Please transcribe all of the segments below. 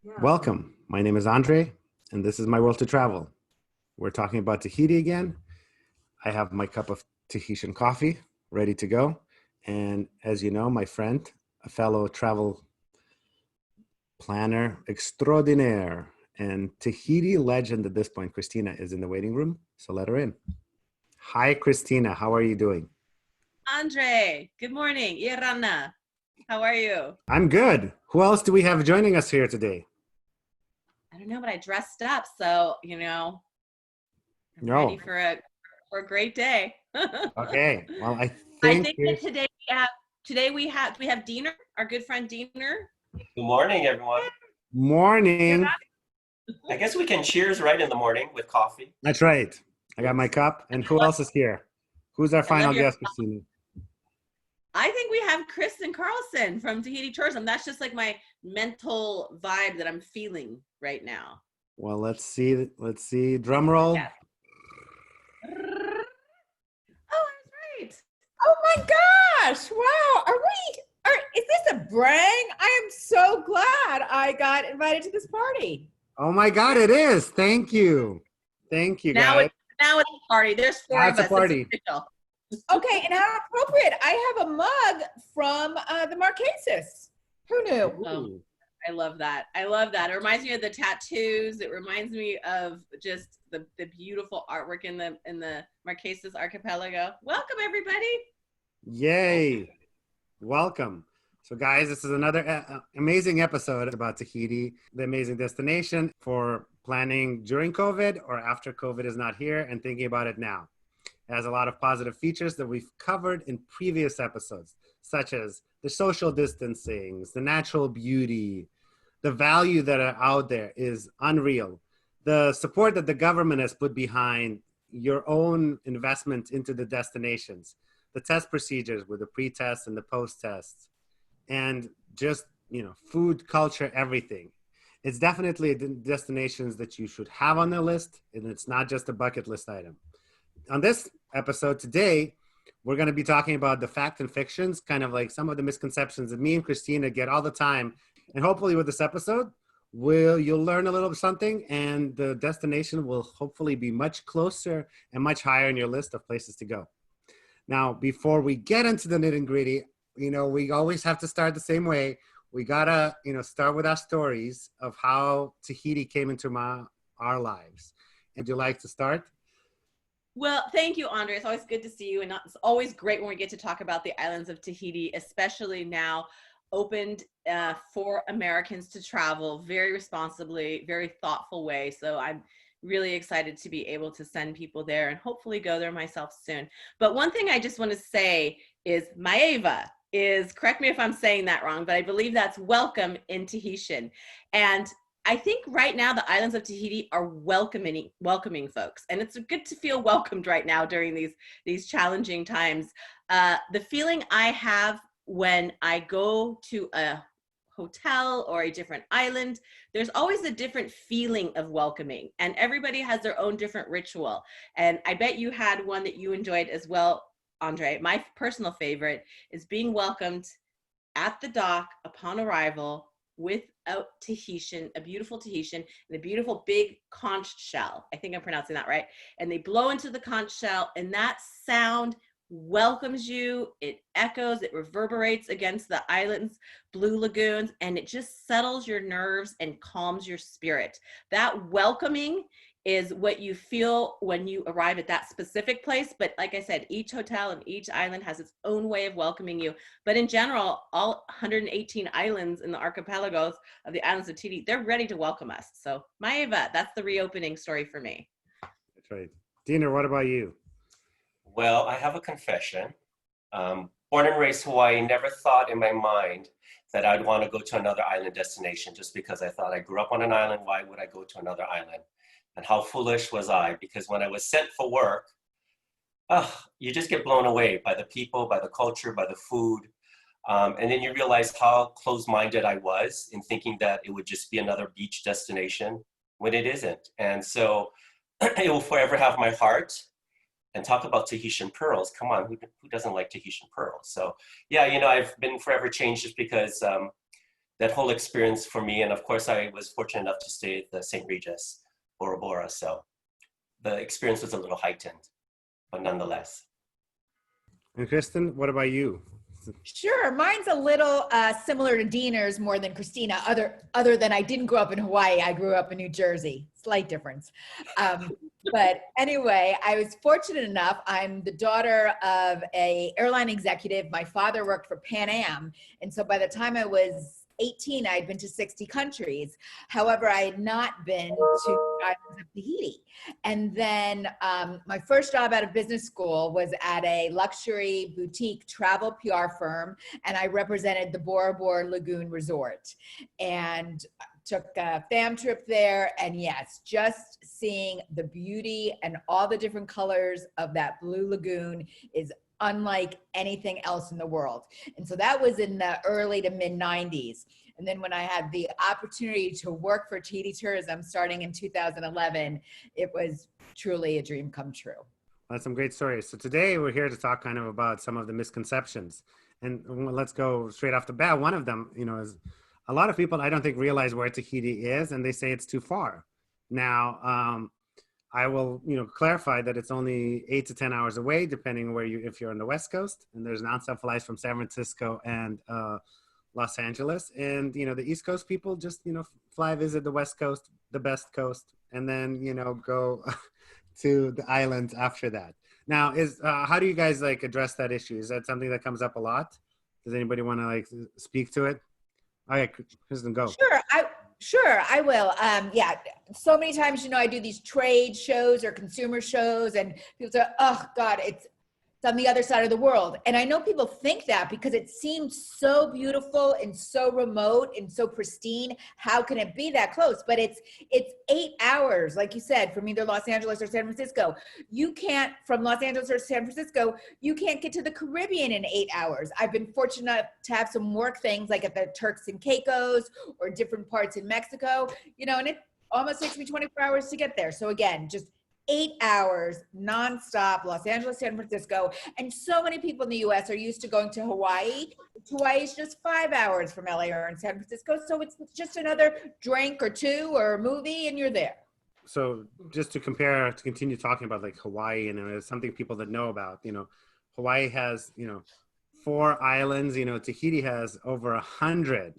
Welcome. My name is Andrey, and this is My World to Travel. We're talking about Tahiti again. I have my cup of Tahitian coffee ready to go. And as you know, my friend, a fellow travel planner extraordinaire and Tahiti legend at this point, Christina, is in the waiting room. So let her in. Hi, Christina. How are you doing? Andrey, good morning. Irana, how are you? I'm good. Who else do we have joining us here today? I don't know, but I dressed up, so I'm ready No. for a great day. Okay. Well, I I think think that there's today we have Deaner, our good friend Deaner. Good morning, everyone. morning. I guess we can cheers right in the morning with coffee. That's right. I got my cup. And who else is here? Who's our I love final your. guest, Christina? I think we have Kristin Carlson from Tahiti Tourism. That's just like my mental vibe that I'm feeling right now. Well, let's see. Let's see. Drum roll. Yeah. Oh, I was right. Oh my gosh. Wow. Is this a brag? I am so glad I got invited to this party. Oh my God, it is. Thank you. Thank you, Now guys. it's a party. There's four Now of it's a us. party. It's official. Okay, and how appropriate. I have a mug from the Marquesas. Who knew? Oh, I love that. I love that. It reminds me of the tattoos. It reminds me of just the beautiful artwork in the Marquesas archipelago. Welcome everybody. Yay. Welcome. So, guys, this is another amazing episode about Tahiti, the amazing destination for planning during COVID or after COVID is not here and thinking about it now. It has a lot of positive features that we've covered in previous episodes, such as the social distancing, the natural beauty, the value that are out there is unreal. The support that the government has put behind your own investment into the destinations, the test procedures with the pre-tests and the post-tests, and just, food, culture, everything. It's definitely destinations that you should have on the list, and it's not just a bucket list item. On this episode today, we're going to be talking about the fact and fictions, kind of like some of the misconceptions that me and Christina get all the time. And hopefully with this episode, you'll learn a little something, and the destination will hopefully be much closer and much higher in your list of places to go. Now, before we get into the nitty gritty, we always have to start the same way. We gotta, start with our stories of how Tahiti came into our lives. Would you like to start? Well, thank you, Andrey. It's always good to see you, and it's always great when we get to talk about the islands of Tahiti, especially now opened for Americans to travel very responsibly, very thoughtful way. So I'm really excited to be able to send people there and hopefully go there myself soon. But one thing I just want to say is Maeva is, correct me if I'm saying that wrong, but I believe that's welcome in Tahitian. And I think right now the islands of Tahiti are welcoming folks, and it's good to feel welcomed right now during these challenging times. The feeling I have when I go to a hotel or a different island, there's always a different feeling of welcoming, and everybody has their own different ritual. And I bet you had one that you enjoyed as well, Andrey. My personal favorite is being welcomed at the dock upon arrival with a beautiful Tahitian, and a beautiful big conch shell. I think I'm pronouncing that right. And they blow into the conch shell, and that sound welcomes you. It echoes, it reverberates against the island's blue lagoons, and it just settles your nerves and calms your spirit. That welcoming is what you feel when you arrive at that specific place. But like I said, each hotel and each island has its own way of welcoming you. But in general, all 118 islands in the archipelagos of the islands of Tahiti, they're ready to welcome us. So Maeva, that's the reopening story for me. That's right. Deaner, what about you? Well, I have a confession. Born and raised Hawaii, never thought in my mind that I'd want to go to another island destination just because I thought I grew up on an island. Why would I go to another island? And how foolish was I? Because when I was sent for work, you just get blown away by the people, by the culture, by the food. And then you realize how closed-minded I was in thinking that it would just be another beach destination when it isn't. And so it will forever have my heart. And talk about Tahitian pearls. Come on, who doesn't like Tahitian pearls? So yeah, I've been forever changed just because that whole experience for me. And of course, I was fortunate enough to stay at the St. Regis Bora Bora. So the experience was a little heightened, but nonetheless. And Kristin, what about you? Sure, mine's a little similar to Deaner's more than Christina. Other than I didn't grow up in Hawaii, I grew up in New Jersey. Slight difference. But anyway, I was fortunate enough. I'm the daughter of a airline executive. My father worked for Pan Am, and so by the time I was 18, I had been to 60 countries. However, I had not been to the Islands of Tahiti. And then my first job out of business school was at a luxury boutique travel PR firm, and I represented the Bora Bora Lagoon Resort. And took a fam trip there, and yes, just seeing the beauty and all the different colors of that blue lagoon is unlike anything else in the world. And so that was in the early to mid 90s. And then when I had the opportunity to work for Tahiti Tourism starting in 2011, it was truly a dream come true. That's some great stories. So today we're here to talk kind of about some of the misconceptions. And let's go straight off the bat. One of them, is a lot of people I don't think realize where Tahiti is, and they say it's too far. Now, I will, clarify that it's only 8 to 10 hours away, depending where if you're on the West Coast, and there's nonstop flights from San Francisco and Los Angeles. And, the East Coast people just, fly, visit the West Coast, the best coast, and then, go to the islands after that. Now, how do you guys address that issue? Is that something that comes up a lot? Does anybody want to speak to it? All right, Kristin, go. Sure, I will. Yeah, so many times, I do these trade shows or consumer shows, and people say, oh God, it's on the other side of the world. And I know people think that because it seems so beautiful and so remote and so pristine. How can it be that close? But it's 8 hours, like you said, from either Los Angeles or San Francisco. You can't, from Los Angeles or San Francisco, you can't get to the Caribbean in 8 hours. I've been fortunate to have some work things like at the Turks and Caicos or different parts in Mexico, and it almost takes me 24 hours to get there. So again, just 8 hours nonstop, Los Angeles, San Francisco. And so many people in the US are used to going to Hawaii. Hawaii is just 5 hours from LA or in San Francisco. So it's just another drink or two or a movie and you're there. So just to continue talking about Hawaii, and it's something people that know about, Hawaii has, 4 islands, Tahiti has over 100.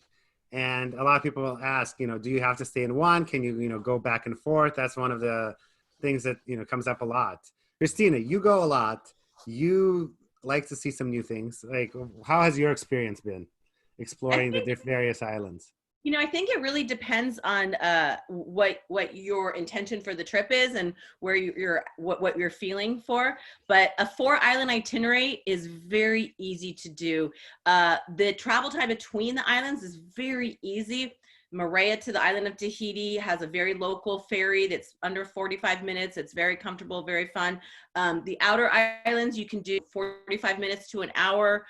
And a lot of people will ask, do you have to stay in one? Can you, go back and forth? That's one of the things that comes up a lot. Christina, you go a lot. You like to see some new things. How has your experience been exploring the various islands? I think it really depends on what your intention for the trip is and where what you're feeling for. But a 4-island itinerary is very easy to do. The travel time between the islands is very easy. Marriott to the island of Tahiti has a very local ferry that's under 45 minutes. It's very comfortable, very fun. The outer islands, you can do 45 minutes to an hour.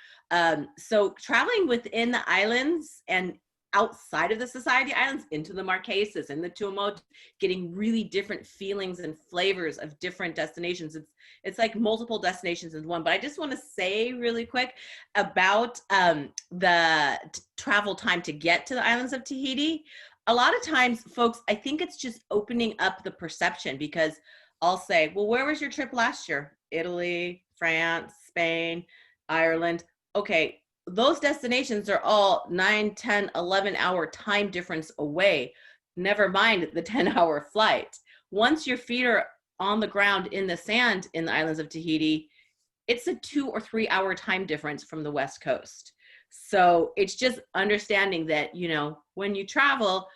So traveling within the islands and outside of the Society Islands into the Marquesas and the Tuamotu, getting really different feelings and flavors of different destinations. It's like multiple destinations in one. But I just want to say really quick about the travel time to get to the islands of Tahiti. A lot of times, folks, I think it's just opening up the perception, because I'll say, well, where was your trip last year? Italy, France, Spain, Ireland. Okay. Those destinations are all 9, 10, 11-hour time difference away. Never mind the 10-hour flight. Once your feet are on the ground in the sand in the islands of Tahiti, it's a 2 or 3 hour time difference from the West Coast. So it's just understanding that, when you travel,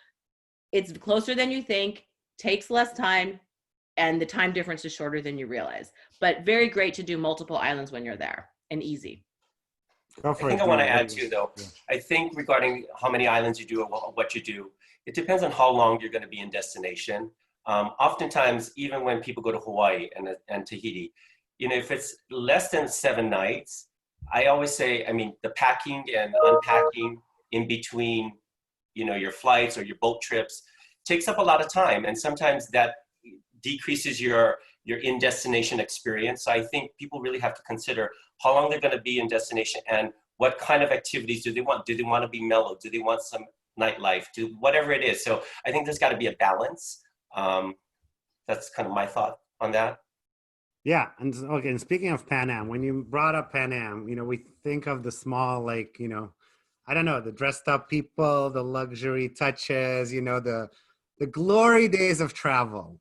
it's closer than you think, takes less time, and the time difference is shorter than you realize. But very great to do multiple islands when you're there, and easy. I think I want to add too, though. Yeah. I think regarding how many islands you do or what you do, it depends on how long you're going to be in destination. Oftentimes, even when people go to Hawaii and Tahiti, if it's less than 7 nights, I always say, the packing and unpacking in between, your flights or your boat trips takes up a lot of time. And sometimes that decreases your in-destination experience. So I think people really have to consider how long they're going to be in destination and what kind of activities do they want. Do they want to be mellow? Do they want some nightlife, to whatever it is. So I think there's got to be a balance. That's kind of my thought on that. Yeah, and okay. And speaking of Pan Am, when you brought up Pan Am, we think of the small, like I don't know, the dressed up people, the luxury touches, the glory days of travel.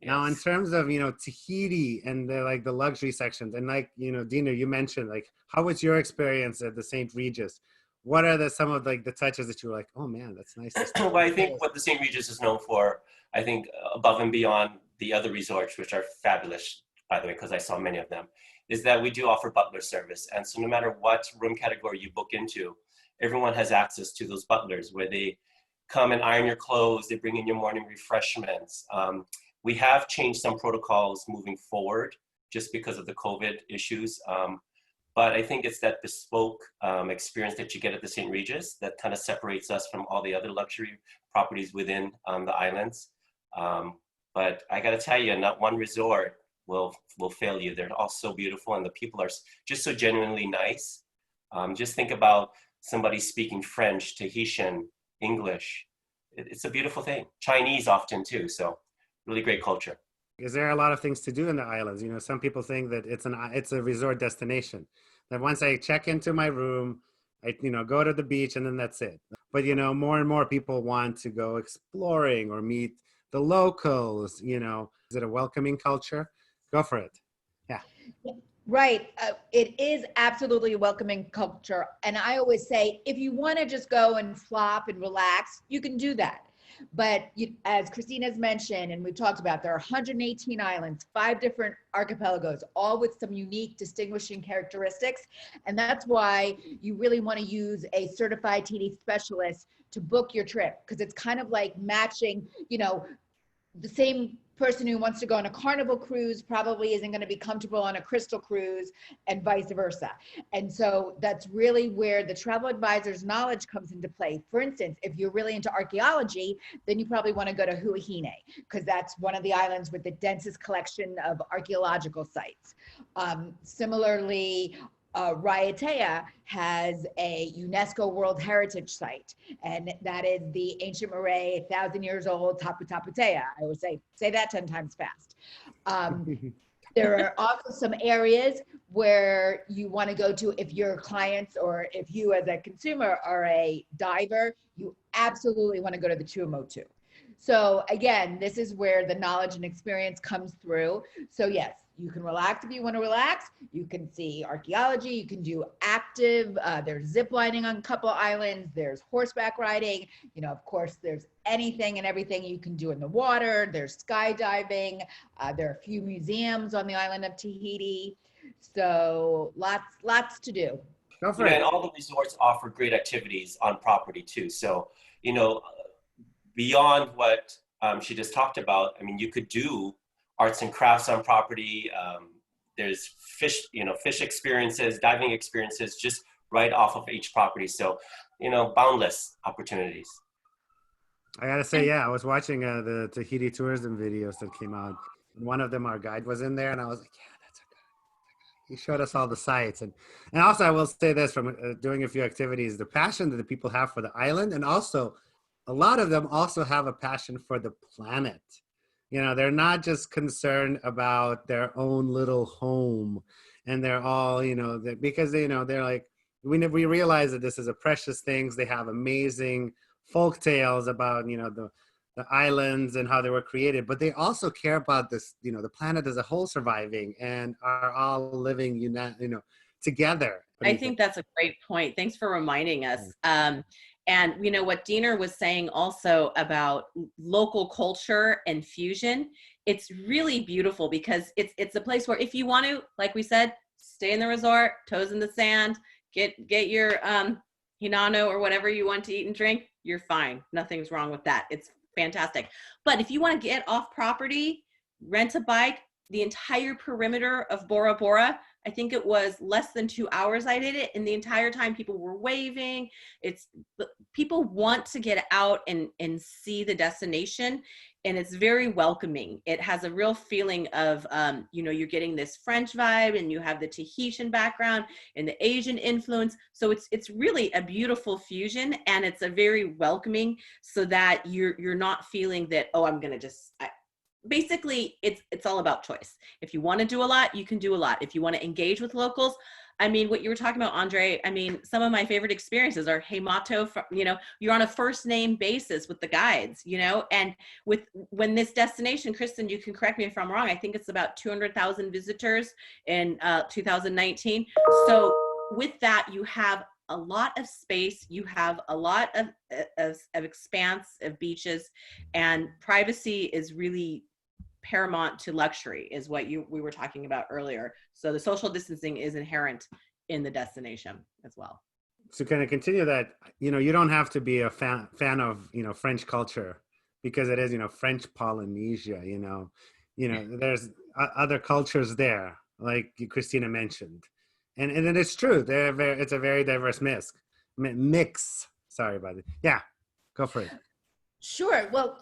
Now, in Yes. terms of Tahiti and the luxury sections, and Deaner, you mentioned how was your experience at the St. Regis? What are some of the touches that you were like, oh man, that's nice to see? Well, I think what the St. Regis is known for, I think above and beyond the other resorts, which are fabulous, by the way, because I saw many of them, is that we do offer butler service. And so no matter what room category you book into, everyone has access to those butlers where they come and iron your clothes, they bring in your morning refreshments. We have changed some protocols moving forward just because of the COVID issues. But I think it's that bespoke experience that you get at the St. Regis that kind of separates us from all the other luxury properties within the islands. But I got to tell you, not one resort will fail you. They're all so beautiful, and the people are just so genuinely nice. Just think about somebody speaking French, Tahitian, English. It's a beautiful thing. Chinese often too. So really great culture. Is there a lot of things to do in the islands? Some people think that it's a resort destination. That once I check into my room, I go to the beach and then that's it. But more and more people want to go exploring or meet the locals. Is it a welcoming culture? Go for it. Yeah. Right. It is absolutely a welcoming culture. And I always say, if you want to just go and flop and relax, you can do that. But as Christina's mentioned, and we've talked about, there are 118 islands, 5 different archipelagos, all with some unique distinguishing characteristics. And that's why you really want to use a certified Tahiti specialist to book your trip, because it's kind of like matching, the same person who wants to go on a Carnival cruise probably isn't going to be comfortable on a Crystal cruise, and vice versa. And so that's really where the travel advisor's knowledge comes into play. For instance, if you're really into archaeology, then you probably want to go to Huahine, because that's one of the islands with the densest collection of archaeological sites. Similarly, Raiatea has a UNESCO World Heritage Site, and that is the ancient moray, 1,000 years old, Tapu Tapu Tea. I always say that 10 times fast. There are also some areas where you want to go to if your clients or if you as a consumer are a diver, you absolutely want to go to the Tuamotu. So again, this is where the knowledge and experience comes through. So yes, you can relax if you want to relax. You can see archaeology. You can do active. There's zip lining on a couple islands. There's horseback riding. Of course, there's anything and everything you can do in the water. There's skydiving. There are a few museums on the island of Tahiti. So lots to do. Go for it. And all the resorts offer great activities on property too. So, beyond what she just talked about, you could do arts and crafts on property. There's fish experiences, diving experiences, just right off of each property. So, boundless opportunities. I gotta say, yeah, I was watching the Tahiti tourism videos that came out. One of them, our guide was in there, and I was like, yeah, that's a good. He showed us all the sites, and also I will say this from doing a few activities: the passion that the people have for the island, and also a lot of them also have a passion for the planet. They're not just concerned about their own little home, and they're all, because they're like, we realize that this is a precious things. They have amazing folk tales about, the islands and how they were created, but they also care about this, the planet as a whole surviving and are all living, together. I think that's a great point. Thanks for reminding us. And what Deaner was saying also about local culture and fusion, it's really beautiful because it's a place where if you want to, like we said, stay in the resort, toes in the sand, get your hinano or whatever you want to eat and drink, you're fine. Nothing's wrong with that. It's fantastic. But if you want to get off property, rent a bike, the entire perimeter of Bora Bora. I think it was less than 2 hours I did it, and the entire time people were waving. People want to get out and see the destination, and it's very welcoming. It has a real feeling of, you're getting this French vibe, and you have the Tahitian background and the Asian influence. So it's really a beautiful fusion, and it's a very welcoming, so that you're not feeling that, oh, I'm gonna basically it's all about choice. If you want to do a lot, you can do a lot. If you want to engage with locals, I mean, what you were talking about, Andrey, I mean, some of my favorite experiences are Heimato, you're on a first name basis with the guides, and when this destination, Kristin, you can correct me if I'm wrong, I think it's about 200,000 visitors in 2019. So with that, you have a lot of space, you have a lot of expanse of beaches, and privacy is really paramount to luxury, is what we were talking about earlier. So the social distancing is inherent in the destination as well. To kind of continue that, you don't have to be a fan of, French culture, because it is, French Polynesia, there's other cultures there, like Christina mentioned. And it is true. It's a very diverse mix. Sorry about it. Yeah, go for it. Sure. Well,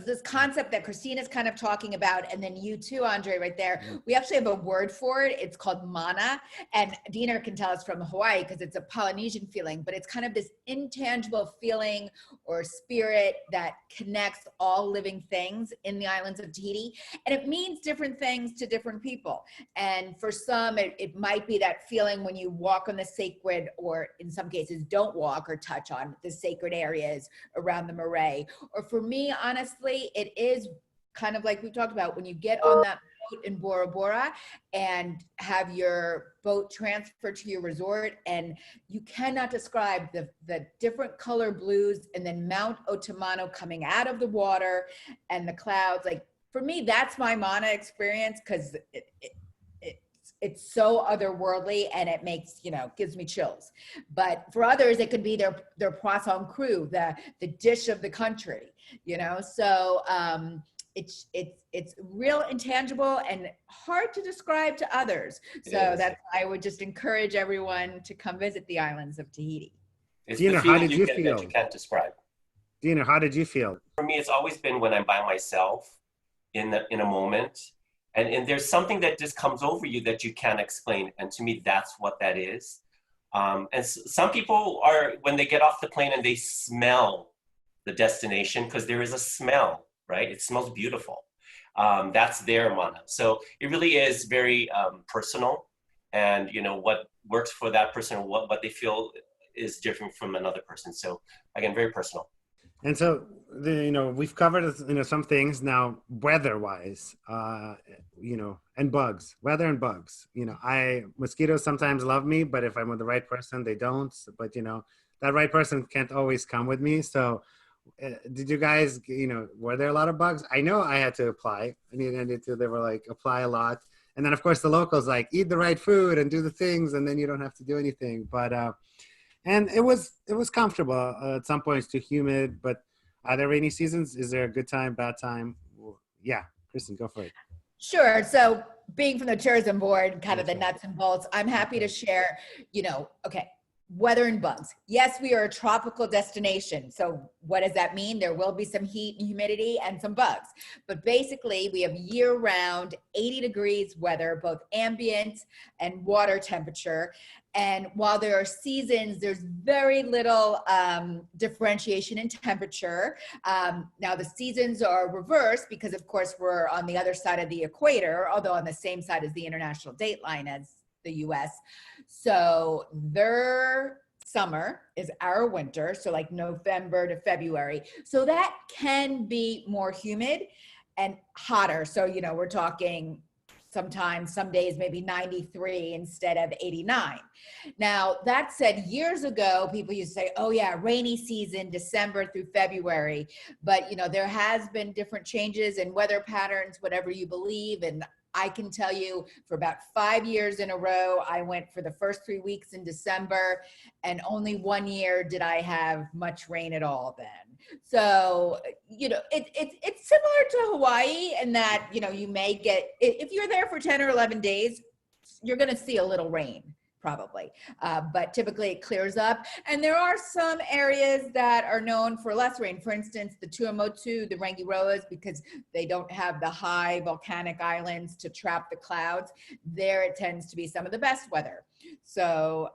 this concept that Christina's kind of talking about, and then you too, Andrey, right there, we actually have a word for it. It's called mana. And Deaner can tell us from Hawaii, because it's a Polynesian feeling, but it's kind of this intangible feeling or spirit that connects all living things in the islands of Tahiti. And it means different things to different people. And for some, it might be that feeling when you walk on the sacred, or in some cases don't walk or touch on the sacred areas around the marae. Or for me, honestly, it is kind of like we talked about, when you get on that boat in Bora Bora and have your boat transferred to your resort, and you cannot describe the different color blues, and then Mount Otomano coming out of the water and the clouds. Like, for me, that's my mana experience, because it's so otherworldly, and it makes, gives me chills. But for others, it could be their poisson cru, the dish of the country, so it's real intangible and hard to describe to others. So I would just encourage everyone to come visit the islands of Tahiti. Deaner, how did you feel? That you can't describe. Deaner, how did you feel? For me, it's always been when I'm by myself in a moment. And there's something that just comes over you that you can't explain. And to me, that's what that is. And some people are, when they get off the plane and they smell the destination, because there is a smell, right? It smells beautiful. That's their mana. So it really is very personal. And, what works for that person, what they feel is different from another person. So again, very personal. And so, we've covered, some things now, weather-wise, and bugs, weather and bugs. Mosquitoes sometimes love me, but if I'm with the right person, they don't. But, that right person can't always come with me. So did you guys, were there a lot of bugs? I know I had to apply. They were like, apply a lot. And then, of course, the locals like, eat the right food and do the things, and then you don't have to do anything. But, and it was comfortable. At some points too humid, but are there rainy seasons? Is there a good time, bad time? Yeah, Kristin, go for it. Sure. So being from the tourism board, kind of the nuts and bolts, I'm happy to share, weather and bugs. Yes, we are a tropical destination. So what does that mean? There will be some heat and humidity and some bugs. But basically, we have year-round 80 degrees weather, both ambient and water temperature. And while there are seasons, there's very little differentiation in temperature. Now, the seasons are reversed because, of course, we're on the other side of the equator, although on the same side as the international date line as the US. So their summer is our winter, so like November to February. So that can be more humid and hotter. So, we're talking sometimes, some days, maybe 93 instead of 89. Now, that said, years ago, people used to say, oh yeah, rainy season, December through February. But, there has been different changes in weather patterns, whatever you believe. And I can tell you, for about 5 years in a row, I went for the first 3 weeks in December, and only 1 year did I have much rain at all then. So, it's similar to Hawaii in that, you may get, if you're there for 10 or 11 days, you're going to see a little rain probably. But typically it clears up. And there are some areas that are known for less rain. For instance, the Tuamotu, the Rangiroas, because they don't have the high volcanic islands to trap the clouds. There it tends to be some of the best weather. So,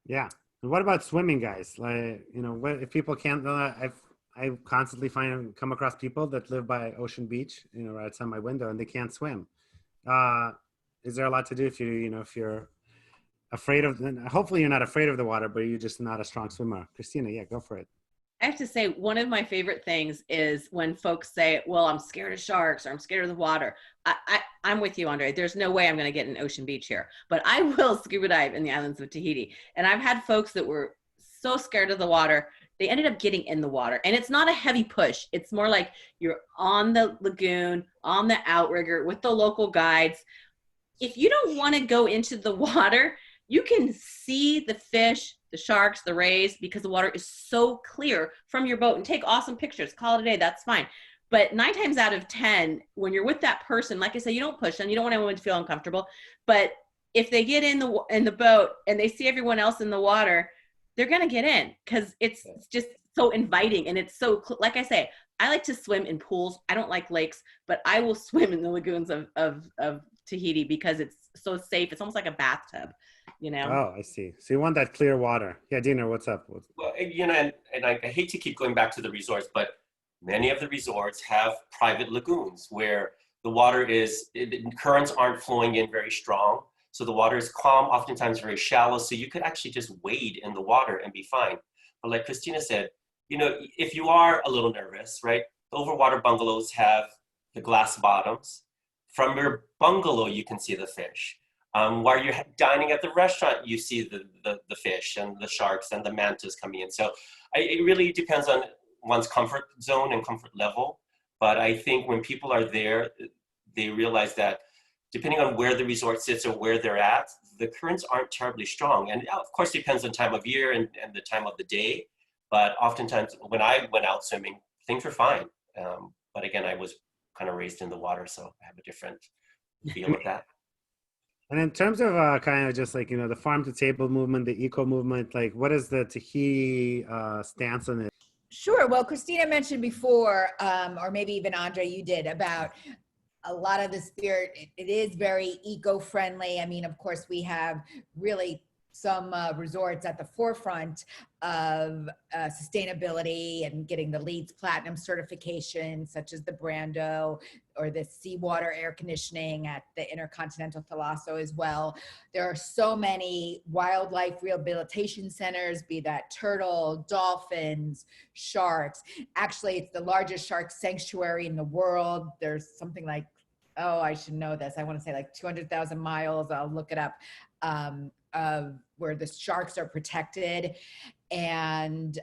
yeah. And what about swimming, guys? Like, what if people can't, I constantly come across people that live by Ocean Beach, right outside my window, and they can't swim. Is there a lot to do if you're afraid of, hopefully you're not afraid of the water, but you're just not a strong swimmer? Christina, yeah, go for it. I have to say, one of my favorite things is when folks say, well, I'm scared of sharks or I'm scared of the water. I'm with you, Andrey. There's no way I'm going to get an Ocean Beach here, but I will scuba dive in the islands of Tahiti. And I've had folks that were so scared of the water, they ended up getting in the water. And it's not a heavy push. It's more like you're on the lagoon, on the outrigger with the local guides. If you don't want to go into the water, you can see the fish, the sharks, the rays, because the water is so clear from your boat, and take awesome pictures. Call it a day, that's fine. But 9 times out of 10, when you're with that person, like I said, you don't push them. You don't want anyone to feel uncomfortable. But if they get in the boat and they see everyone else in the water, they're going to get in, because it's just so inviting. And it's so, like I say, I like to swim in pools. I don't like lakes, but I will swim in the lagoons of Tahiti because it's so safe. It's almost like a bathtub, Oh, I see. So you want that clear water. Yeah, Deaner, what's up? Well, and I hate to keep going back to the resorts, but many of the resorts have private lagoons where the water the currents aren't flowing in very strong. So the water is calm, oftentimes very shallow. So you could actually just wade in the water and be fine. But like Christina said, if you are a little nervous, right? The Overwater Bungalows have the glass bottoms. From your bungalow, you can see the fish. While you're dining at the restaurant, you see the fish and the sharks and the mantas coming in. So it really depends on one's comfort zone and comfort level. But I think when people are there, they realize that depending on where the resort sits or where they're at, the currents aren't terribly strong. And of course, it depends on time of year and the time of the day. But oftentimes when I went out swimming, things were fine. But again, I was kind of raised in the water, so I have a different feel of that. And in terms of kind of just like, the farm to table movement, the eco movement, like what is the Tahiti stance on it? Sure. Well, Christina mentioned before, or maybe even Andrey, you did, about a lot of the spirit. It is very eco-friendly. I mean, of course, we have really some resorts at the forefront of sustainability and getting the LEED Platinum certification, such as the Brando or the seawater air conditioning at the Intercontinental Thalasso as well. There are so many wildlife rehabilitation centers, be that turtle, dolphins, sharks. Actually, it's the largest shark sanctuary in the world. There's something like, I should know this. I want to say like 200,000 miles. I'll look it up. Of where the sharks are protected. And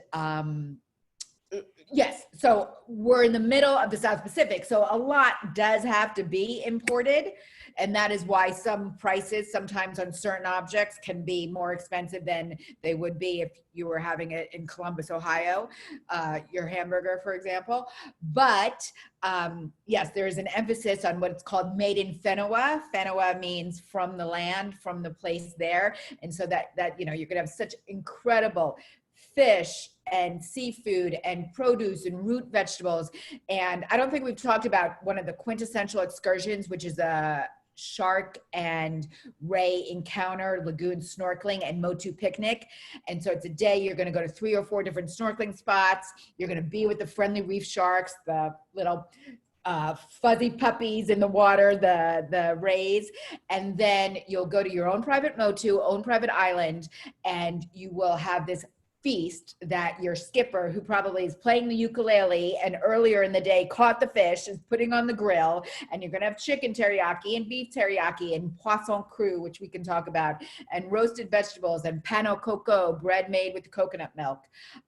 yes, so we're in the middle of the South Pacific. So a lot does have to be imported. And that is why some prices sometimes on certain objects can be more expensive than they would be if you were having it in Columbus, Ohio, your hamburger, for example. But yes, there is an emphasis on what's called made in Whenua. Whenua means from the land, from the place there. And so that you're going to have such incredible fish and seafood and produce and root vegetables. And I don't think we've talked about one of the quintessential excursions, which is a shark and ray encounter, lagoon snorkeling, and motu picnic. And so it's a day you're going to go to 3 or 4 different snorkeling spots. You're going to be with the friendly reef sharks, the little fuzzy puppies in the water, the rays, and then you'll go to your own private motu, own private island, and you will have this feast that your skipper, who probably is playing the ukulele and earlier in the day caught the fish, is putting on the grill. And you're going to have chicken teriyaki and beef teriyaki and poisson cru, which we can talk about, and roasted vegetables and pano coco, bread made with coconut milk.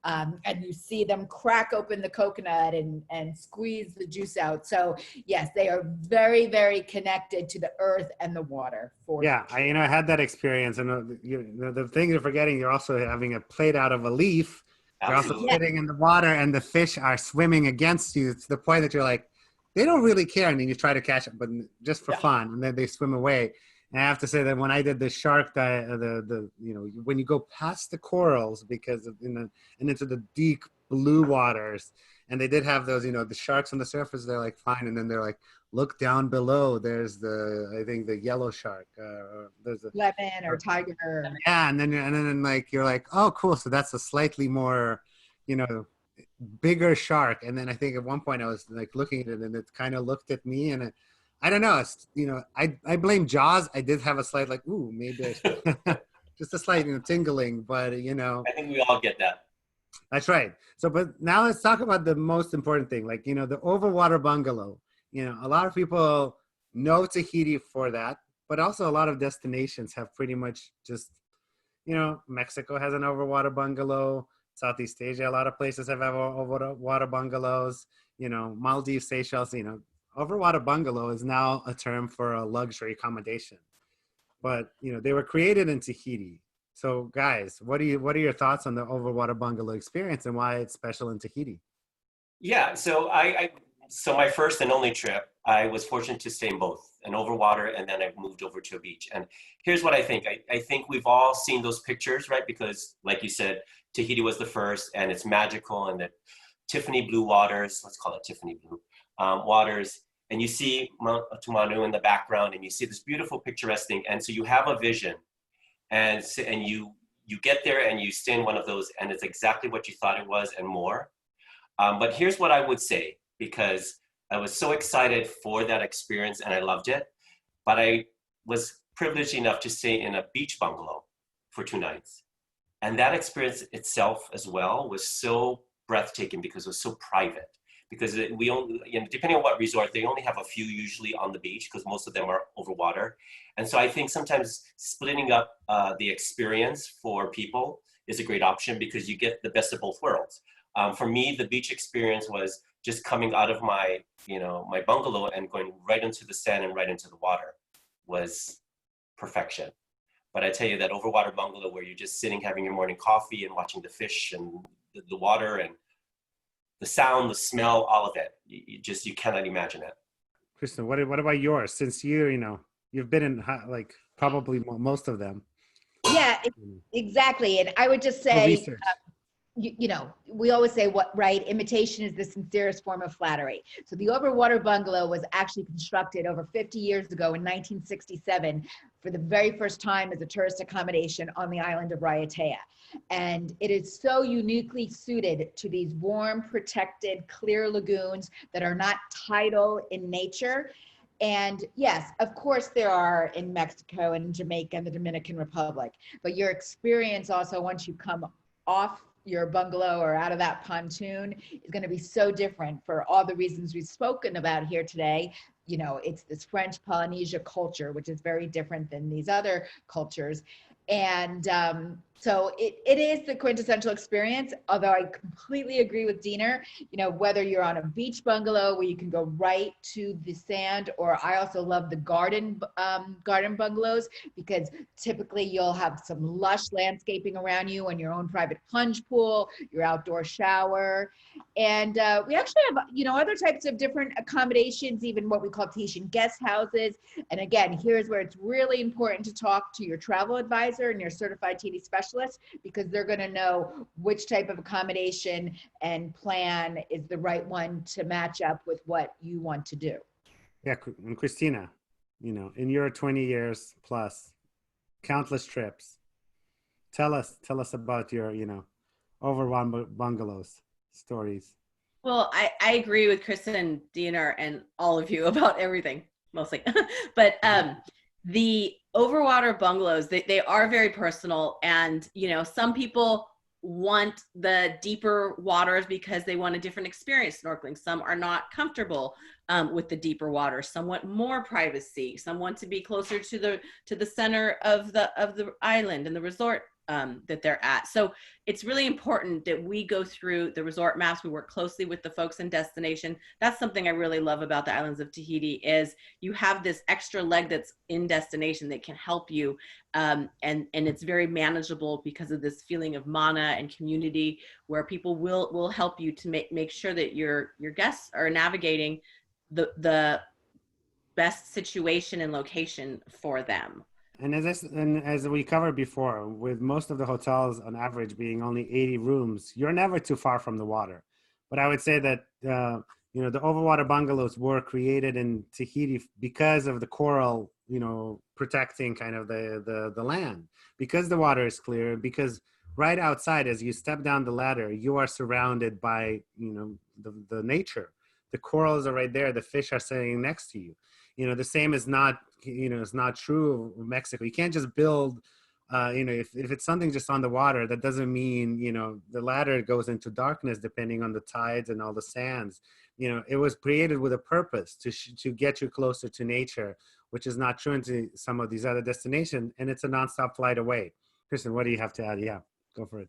And you see them crack open the coconut and squeeze the juice out. So yes, they are very, very connected to the earth and the water. Yeah, I had that experience, and the thing you're forgetting, you're also having a plate out of a leaf You're also Absolutely. sitting in the water and the fish are swimming against you to the point that you're like, they don't really care. And then you try to catch them, but just for fun. And then they swim away. And I have to say that when I did the shark dive, when you go past the corals and into the deep blue waters, and they did have those, the sharks on the surface, they're like fine. And then they're like, look down below. There's I think the yellow shark. There's a lemon or tiger. yeah, and then like you're like, oh, cool. So that's a slightly more, bigger shark. And then I think at one point I was like looking at it, and it kind of looked at me, and I don't know. It's, I blame Jaws. I did have a slight like, ooh, maybe just a slight tingling, but I think we all get that. That's right. So, but now let's talk about the most important thing, like, the Overwater Bungalow. A lot of people know Tahiti for that, but also a lot of destinations have pretty much just, Mexico has an Overwater Bungalow. Southeast Asia, a lot of places have Overwater Bungalows. Maldives, Seychelles. Overwater Bungalow is now a term for a luxury accommodation, but they were created in Tahiti. So, guys, what are your thoughts on the Overwater Bungalow experience and why it's special in Tahiti? Yeah, so so my first and only trip, I was fortunate to stay in both, an overwater, and then I moved over to a beach. And here's what I think. I think we've all seen those pictures, right? Because like you said, Tahiti was the first, and it's magical, and the Tiffany blue waters, let's call it Tiffany blue waters. And you see Mount Tumanu in the background, and you see this beautiful picturesque thing. And so you have a vision, and you get there and you stay in one of those, and it's exactly what you thought it was and more. But here's what I would say, because I was so excited for that experience and I loved it, but I was privileged enough to stay in a beach bungalow for 2 nights. And that experience itself as well was so breathtaking because it was so private. Because we only, depending on what resort, they only have a few usually on the beach because most of them are over water. And so I think sometimes splitting up the experience for people is a great option because you get the best of both worlds. For me, the beach experience was just coming out of my, my bungalow and going right into the sand and right into the water was perfection. But I tell you that Overwater Bungalow where you're just sitting, having your morning coffee and watching the fish and the water and the sound, the smell, all of it, you cannot imagine it. Kristin, what about yours? Since you've been in like probably most of them. Yeah, exactly. And I would just say, we always say imitation is the sincerest form of flattery. So the Overwater Bungalow was actually constructed over 50 years ago in 1967 for the very first time as a tourist accommodation on the island of Raiatea. And it is so uniquely suited to these warm, protected, clear lagoons that are not tidal in nature. And yes, of course there are in Mexico and Jamaica and the Dominican Republic, but your experience also once you come off your bungalow or out of that pontoon is going to be so different for all the reasons we've spoken about here today. It's this French Polynesia culture, which is very different than these other cultures. And so it is the quintessential experience, although I completely agree with Deaner, whether you're on a beach bungalow where you can go right to the sand, or I also love the garden bungalows because typically you'll have some lush landscaping around you and your own private plunge pool, your outdoor shower. And we actually have, other types of different accommodations, even what we call Tahitian guest houses. And again, here's where it's really important to talk to your travel advisor and your certified Tahiti specialist, because they're going to know which type of accommodation and plan is the right one to match up with what you want to do. Yeah, and Christina, in your 20 years plus, countless trips, tell us about your, Overwater Bungalows stories. Well, I agree with Kristin Deaner and all of you about everything, mostly. But the Overwater Bungalows, they are very personal. And, some people want the deeper waters because they want a different experience snorkeling. Some are not comfortable with the deeper waters. Some want more privacy. Some want to be closer to the center of the island and the resort that they're at. So it's really important that we go through the resort maps. We work closely with the folks in destination. That's something I really love about the Islands of Tahiti is you have this extra leg that's in destination that can help you. And it's very manageable because of this feeling of mana and community where people will help you to make sure that your guests are navigating the best situation and location for them. And as we covered before, with most of the hotels on average being only 80 rooms, you're never too far from the water. But I would say that the Overwater Bungalows were created in Tahiti because of the coral, protecting kind of the land, because the water is clear, because right outside, as you step down the ladder, you are surrounded by the nature. The corals are right there. The fish are sitting next to you. The same is not, it's not true of Mexico. You can't just build, if it's something just on the water, that doesn't mean, the ladder goes into darkness depending on the tides and all the sands. It was created with a purpose to get you closer to nature, which is not true into some of these other destinations. And it's a nonstop flight away. Kristin, what do you have to add? Yeah, go for it.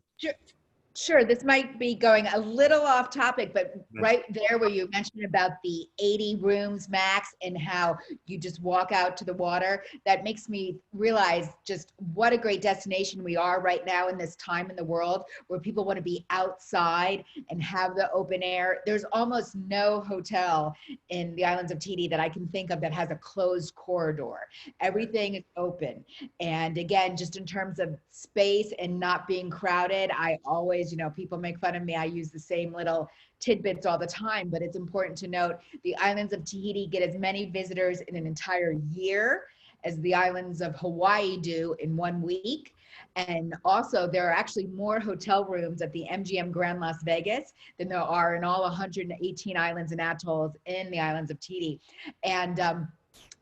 Sure, this might be going a little off topic, but right there where you mentioned about the 80 rooms max and how you just walk out to the water, that makes me realize just what a great destination we are right now in this time in the world where people want to be outside and have the open air. There's almost no hotel in the Islands of Tahiti that I can think of that has a closed corridor. Everything is open. And again, just in terms of space and not being crowded, I always, people make fun of me. I use the same little tidbits all the time, but it's important to note the Islands of Tahiti get as many visitors in an entire year as the islands of Hawaii do in 1 week. And also there are actually more hotel rooms at the MGM Grand Las Vegas than there are in all 118 islands and atolls in the Islands of Tahiti.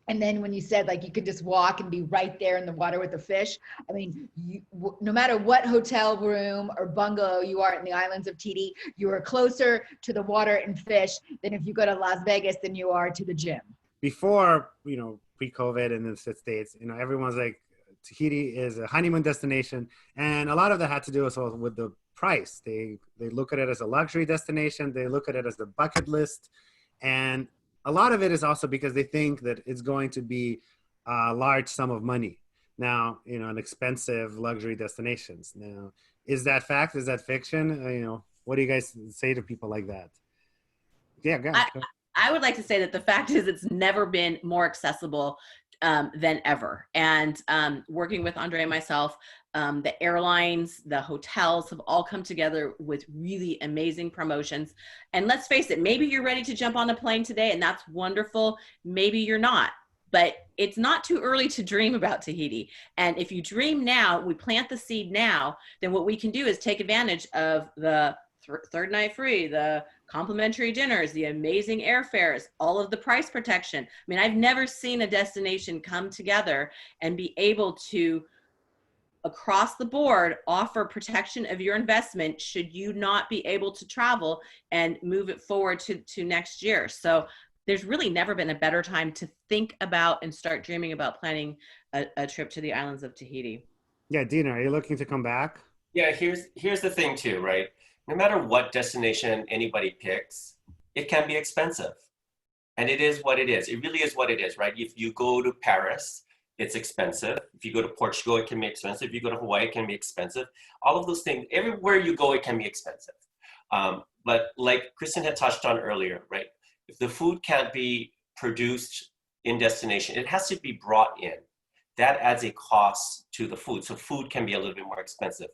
And then when you said like you could just walk and be right there in the water with the fish, I mean, no matter what hotel room or bungalow you are in the Islands of Tahiti, you are closer to the water and fish than if you go to Las Vegas than you are to the gym. Before, pre-COVID in the States, everyone's like, Tahiti is a honeymoon destination. And a lot of that had to do also with the price. They look at it as a luxury destination. They look at it as a bucket list. And a lot of it is also because they think that it's going to be a large sum of money. Now, an expensive luxury destinations. Now, is that fact? Is that fiction? What do you guys say to people like that? Yeah, go ahead. I would like to say that the fact is it's never been more accessible than ever. And working with Andrey and myself, the airlines, the hotels have all come together with really amazing promotions. And let's face it, maybe you're ready to jump on a plane today and that's wonderful. Maybe you're not, but it's not too early to dream about Tahiti. And if you dream now, we plant the seed now, then what we can do is take advantage of the third night free, the complimentary dinners, the amazing airfares, all of the price protection. I mean, I've never seen a destination come together and be able to, across the board, offer protection of your investment should you not be able to travel and move it forward to next year. So there's really never been a better time to think about and start dreaming about planning a trip to the Islands of Tahiti. Yeah, Deaner, are you looking to come back? Yeah, here's the thing too, right? No matter what destination anybody picks, it can be expensive. And it is what it is. It really is what it is, right? If you go to Paris, it's expensive. If you go to Portugal, it can be expensive. If you go to Hawaii, it can be expensive. All of those things, everywhere you go, it can be expensive. But like Kristin had touched on earlier, right? If the food can't be produced in destination, it has to be brought in. That adds a cost to the food. So food can be a little bit more expensive.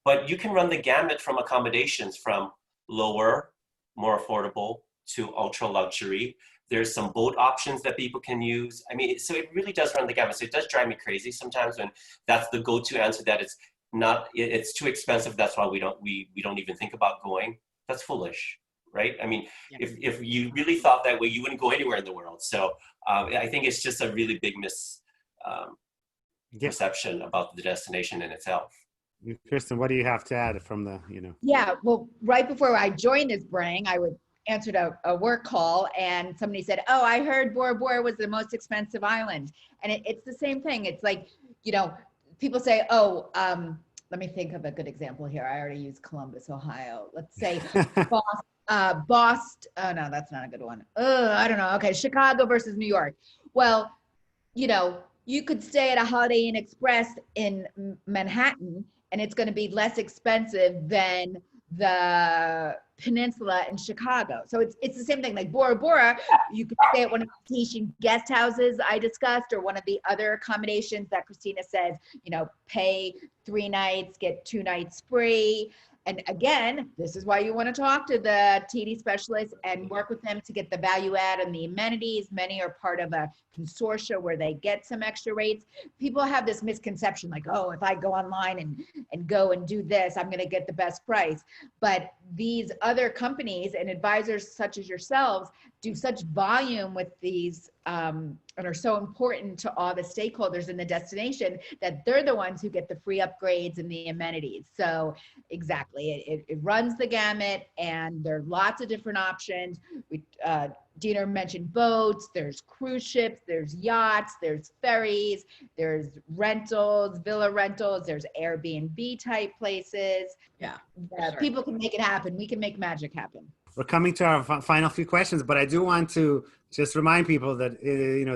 But you can run the gamut from accommodations from lower, more affordable to ultra luxury. There's some boat options that people can use. I mean, so it really does run the gamut. So it does drive me crazy sometimes when that's the go-to answer, that it's too expensive. That's why we don't even think about going. That's foolish, right? I mean, yeah. If you really thought that way, you wouldn't go anywhere in the world. So I think it's just a really big misperception about the destination in itself. Kristin, what do you have to add from the, Yeah, well, right before I joined this brang, I answered a work call and somebody said, oh, I heard Bora Bora was the most expensive island. And it's the same thing. It's like, people say, oh, let me think of a good example here. I already used Columbus, Ohio. Let's say Boston. Oh no, that's not a good one. I don't know. Okay, Chicago versus New York. Well, you could stay at a Holiday Inn Express in Manhattan, and it's going to be less expensive than the Peninsula in Chicago. So it's the same thing. Like Bora Bora, you could stay at one of the Tahitian guest houses I discussed, or one of the other accommodations that Christina says, pay 3 nights, get 2 nights free. And again, this is why you want to talk to the Tahiti specialist and work with them to get the value add and the amenities. Many are part of a consortia where they get some extra rates. People have this misconception like, oh, if I go online and go and do this, I'm going to get the best price. But these other companies and advisors such as yourselves do such volume with these and are so important to all the stakeholders in the destination that they're the ones who get the free upgrades and the amenities. So exactly, it runs the gamut, and there are lots of different options. Deaner mentioned boats, there's cruise ships, there's yachts, there's ferries, there's rentals, villa rentals, there's Airbnb type places. Yeah, sure. People can make it happen. We can make magic happen. We're coming to our final few questions, but I do want to just remind people that,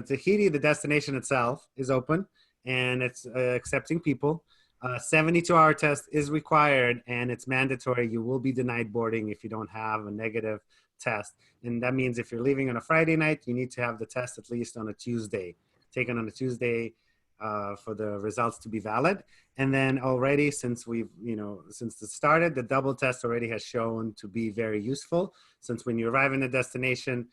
Tahiti, the destination itself, is open and it's accepting people. 72-hour test is required, and it's mandatory. You will be denied boarding if you don't have a negative test. And that means if you're leaving on a Friday night, you need to have the test at least on a Tuesday, taken on a Tuesday for the results to be valid. And then already, since it started, the double test already has shown to be very useful. Since when you arrive in the destination,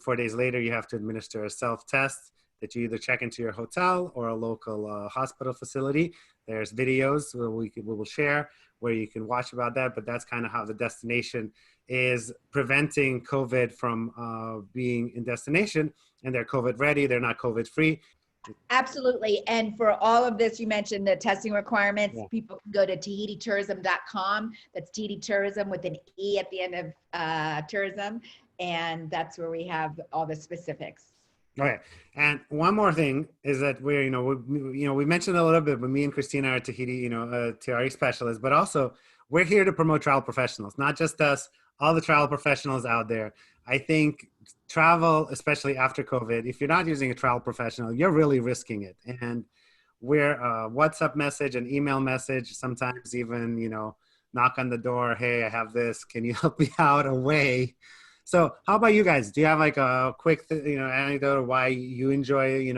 4 days later, you have to administer a self-test that you either check into your hotel or a local hospital facility. There's videos we will share where you can watch about that, but that's kind of how the destination is preventing COVID from being in destination, and they're COVID ready, they're not COVID free. Absolutely. And for all of this, you mentioned the testing requirements. Yeah. People can go to TahitiTourism.com. That's Tahiti Tourism with an E at the end of tourism. And that's where we have all the specifics. Okay. And one more thing is that we mentioned a little bit, but me and Christina are Tahiti, Tiare specialists, but also we're here to promote travel professionals, not just us, all the travel professionals out there. I think travel, especially after COVID, if you're not using a travel professional, you're really risking it. And we're a WhatsApp message, an email message, sometimes even, knock on the door. Hey, I have this. Can you help me out away? So how about you guys? Do you have like a quick, anecdote of why you enjoy,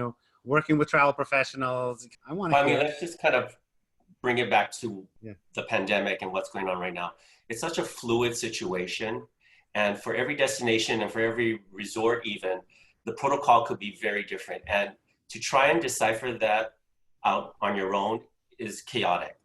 working with travel professionals? Let's just kind of bring it back to the pandemic and what's going on right now. It's such a fluid situation. And for every destination and for every resort even, the protocol could be very different. And to try and decipher that out on your own is chaotic.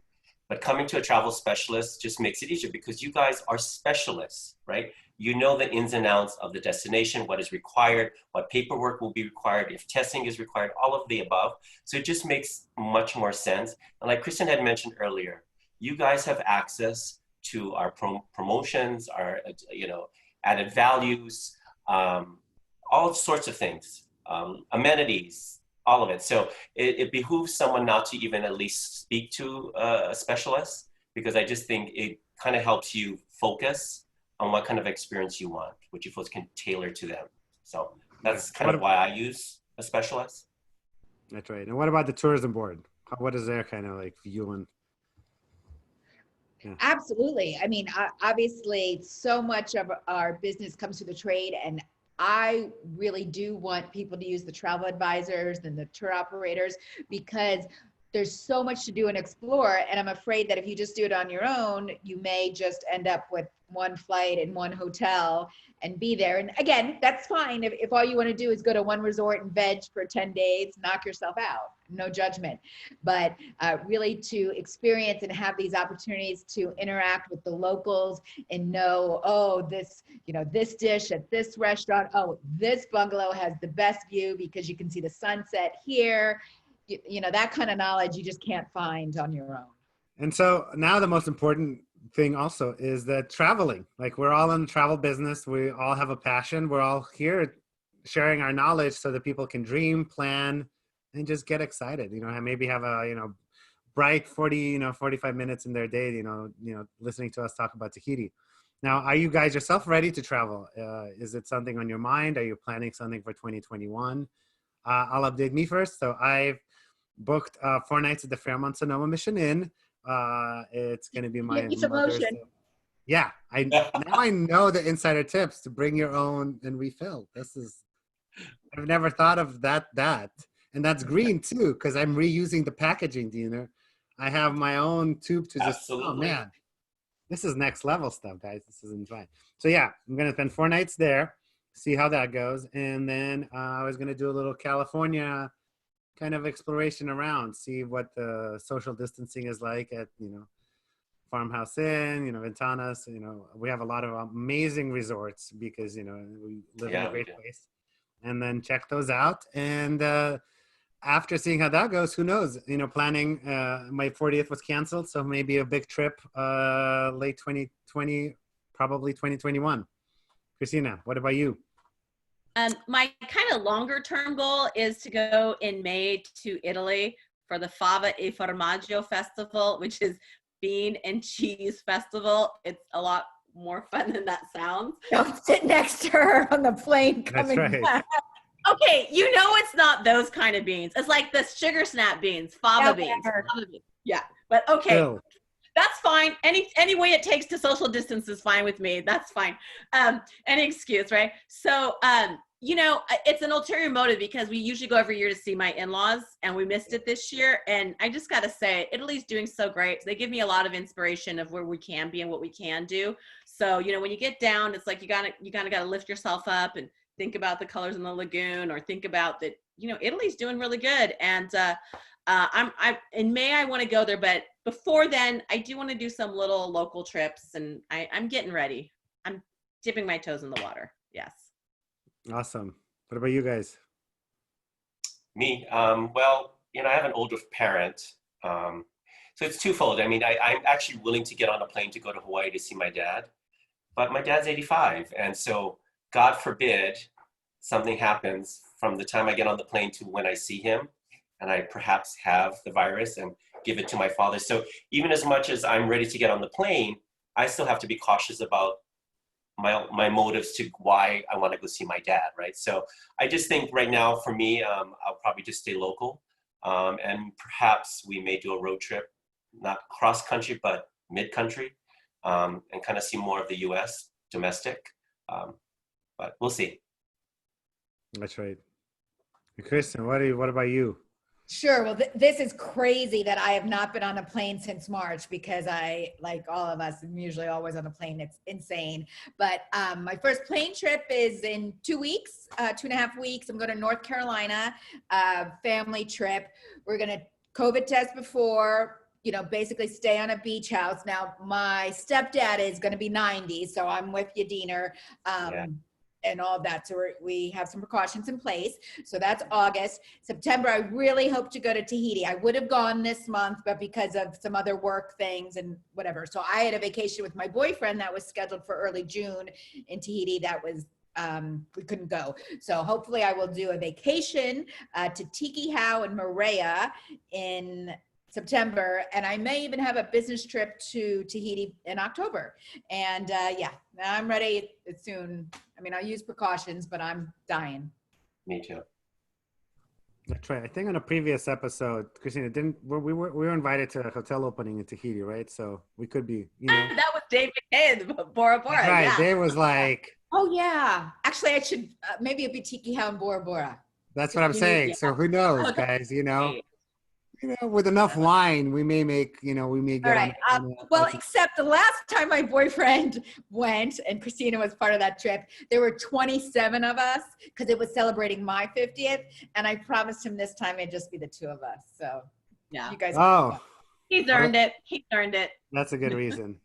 But coming to a travel specialist just makes it easier because you guys are specialists, right? You know the ins and outs of the destination, what is required, what paperwork will be required, if testing is required, all of the above. So it just makes much more sense. And like Kristin had mentioned earlier, you guys have access to our promotions, our added values, all sorts of things, amenities, all of it. So it behooves someone not to even at least speak to a specialist, because I just think it kind of helps you focus on what kind of experience you want, which you folks can tailor to them. So that's kind of why I use a specialist. That's right. And what about the tourism board? What is their kind of like view on? Yeah. Absolutely. I mean, obviously, so much of our business comes through the trade, and I really do want people to use the travel advisors and the tour operators because there's so much to do and explore. And I'm afraid that if you just do it on your own, you may just end up with one flight and one hotel and be there. And again, that's fine. If all you want to do is go to one resort and veg for 10 days, knock yourself out, no judgment. But really to experience and have these opportunities to interact with the locals and know, oh, this dish at this restaurant, oh, this bungalow has the best view because you can see the sunset here. That kind of knowledge you just can't find on your own. And so now the most important thing also is that traveling, like we're all in the travel business. We all have a passion. We're all here sharing our knowledge so that people can dream, plan, and just get excited, maybe have a, bright 45 minutes in their day, listening to us talk about Tahiti. Now, are you guys yourself ready to travel? Is it something on your mind? Are you planning something for 2021? I'll update me first. So I've booked 4 nights at the Fairmont Sonoma Mission Inn. It's going to be my mother's. Yeah, now I know the insider tips to bring your own and refill. I've never thought of that. And that's green too, because I'm reusing the packaging, Deaner. I have my own tube to just, Absolutely. oh man, this is next level stuff, guys. This isn't fine. So yeah, I'm going to spend 4 nights there, see how that goes. And then I was going to do a little California kind of exploration around, see what the social distancing is like at, Farmhouse Inn, Ventanas. We have a lot of amazing resorts because, we live in a great place. And then check those out. And after seeing how that goes, who knows? Planning, my 40th was canceled, so maybe a big trip late 2020, probably 2021. Christina, what about you? My kind of longer term goal is to go in May to Italy for the Fava e Formaggio Festival, which is Bean and Cheese Festival. It's a lot more fun than that sounds. Don't sit next to her on the plane coming That's right. back. Okay, it's not those kind of beans. It's like the sugar snap beans, fava beans. Yeah, but okay, Still. That's fine. Any way it takes to social distance is fine with me. That's fine. Any excuse, right? So, it's an ulterior motive because we usually go every year to see my in-laws, and we missed it this year. And I just got to say, Italy's doing so great. They give me a lot of inspiration of where we can be and what we can do. So, when you get down, it's like you kind of got to lift yourself up and think about the colors in the lagoon, or think about that, Italy's doing really good. And I'm in May, I want to go there, but before then, I do want to do some little local trips, and I'm getting ready. I'm dipping my toes in the water. Yes. Awesome. What about you guys? Me, well, I have an older parent, so it's twofold. I mean, I'm actually willing to get on a plane to go to Hawaii to see my dad, but my dad's 85, and so God forbid something happens from the time I get on the plane to when I see him, and I perhaps have the virus and give it to my father. So even as much as I'm ready to get on the plane, I still have to be cautious about my motives to why I want to go see my dad, right? So I just think right now for me, I'll probably just stay local, and perhaps we may do a road trip, not cross country, but mid country, and kind of see more of the US domestic, but we'll see. That's right. Kristin, what about you? Sure. Well, this is crazy that I have not been on a plane since March, because I, like all of us, am usually always on a plane. It's insane. But my first plane trip is in 2 weeks, 2.5 weeks. I'm going to North Carolina, family trip. We're going to COVID test before, basically stay on a beach house. Now, my stepdad is going to be 90, so I'm with you, Deaner. And all of that. So we have some precautions in place. So that's August. September, I really hope to go to Tahiti. I would have gone this month, but because of some other work things and whatever. So I had a vacation with my boyfriend that was scheduled for early June in Tahiti. That was, we couldn't go. So hopefully I will do a vacation to Tiki How and Maeva in September, and I may even have a business trip to Tahiti in October. And I'm ready soon. I mean, I'll use precautions, but I'm dying. Me too. That's right. I think on a previous episode, Christina, we were invited to a hotel opening in Tahiti, right? So we could be, That was Dave McKay, Bora Bora. Right. Yeah. Dave was like, oh yeah. Actually, I should, maybe it'd be Tiki How and Bora Bora. that's what I'm saying. So who knows, guys, with enough wine, we may make, we may get all right. Well, except the last time my boyfriend went, and Christina was part of that trip, there were 27 of us because it was celebrating my 50th. And I promised him this time it'd just be the 2 of us. So yeah, you guys. Oh, he's earned it. He's earned it. That's a good reason.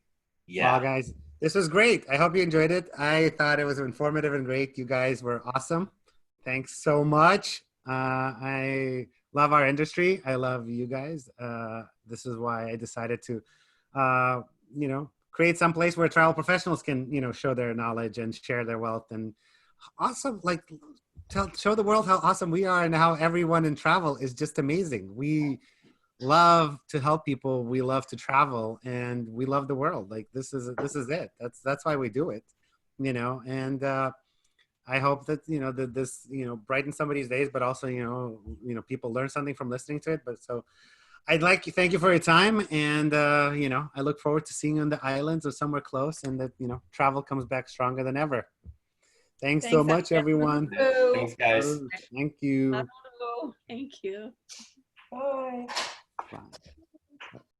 Yeah. Well, guys, this was great. I hope you enjoyed it. I thought it was informative and great. You guys were awesome. Thanks so much. I love our industry. I love you guys. This is why I decided to, create some place where travel professionals can, show their knowledge and share their wealth, and awesome, show the world how awesome we are and how everyone in travel is just amazing. We love to help people. We love to travel, and we love the world. Like this is it. That's why we do it, you know. And I hope that that this brightens somebody's days, but also people learn something from listening to it. But so I'd like to thank you for your time, and I look forward to seeing you on the islands or somewhere close, and that travel comes back stronger than ever. Thanks so much, everyone. Thanks, guys. Thank you. Thank you. Bye. Bye.